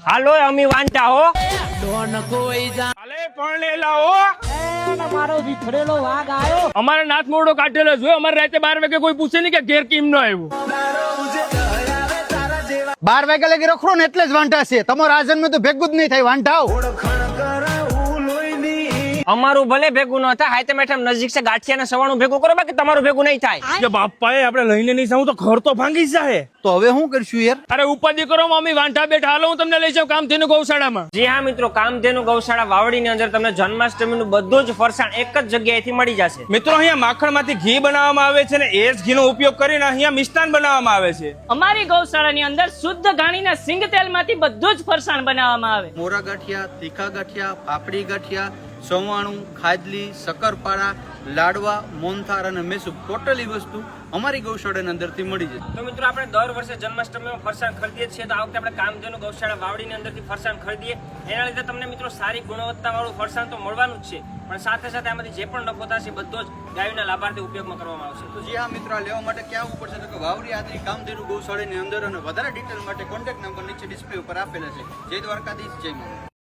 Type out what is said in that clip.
હાલો અમી વાંચા હો હાલે પરણેલા હો મારો વિખરેલો વાઘ આવ્યો. અમારે નાથ મોરડો કાઢેલો જોયો. અમારે રાતે 12 વાગે કોઈ પૂછે નહીં કે ઘેર કેમ ન આવ્યું. 12 વાગ્યા લગી રખડો ને એટલે જ વાંઢા છે. તમારા આજન માં તો ભેગું જ નહીં થાય વાંઢાઓ. અમારું ભલે ભેગું ન થાય, હાથે મેઠામ નજીક છે ગાંઠિયા ને સવાણું ભેગું કરો, બાકી તમારું ભેગું નહીં થાય. કે બાપાએ આપણે લઈને નહીં જાઉં તો ઘર તો ભાંગી જાય. તો હવે શું કરશું યાર? અરે ઉપાધિ કરો મમ્મી, વાંઢા બેઠા. હાલો હું તમને લઈ જાઉં કામધેનુ ગૌશાળામાં. જી હા મિત્રો, કામધેનુ ગૌશાળા વાવડીની અંદર તમને જન્માષ્ટમીનું બધું જ ફરસાણ એક જ જગ્યાએથી મળી જશે. મિત્રો અહીંયા માખણમાંથી ઘી બનાવવામાં આવે છે ને એ જ ઘીનો ઉપયોગ કરીને અહીંયા મિષ્ટાન બનાવવામાં આવે છે. અમારી ગૌશાળાની અંદર શુદ્ધ ઘાણીના સિંગ તેલમાંથી બધું જ ફરસાણ બનાવવામાં આવે. મોરા ગાંઠિયા, તીખા ગાંઠિયા, પાપડી ગાંઠિયા, સવાણું, ખાજલી, શક્કરપારા, લાડવા, મોહનથાળ અને મેસૂબ ટોટલી વસ્તુ અમારી ગૌશાળાની અંદરથી મળી જશે. તો મિત્રો આપણે દર વર્ષે જન્માષ્ટમીમાં ફરસાણ ખરીદીએ છીએ, તો આ વખતે આપણે કામધેનુ ગૌશાળા વાવડીની અંદરથી ફરસાણ ખરીદીએ. એના લીધે તમને મિત્રો સારી ગુણવત્તાવાળું ફરસાણ તો મળવાનું જ છે, પણ સાથે સાથે આમાંથી જે પણ નફો થશે બધો જ ગાયોના લાભાર્થી ઉપયોગમાં કરવામાં આવશે. તો જી હા મિત્રો, આ લેવા માટે ક્યાં આવવું પડશે? તો કે વાવડી આદરી કામધેનુ ગૌશાળાની અંદર. અને વધારે ડિટેલ માટે કોન્ટેક્ટ નંબર નીચે ડિસ્પ્લે ઉપર આપેલા છે. જય દ્વારકાધીશ, જય મા.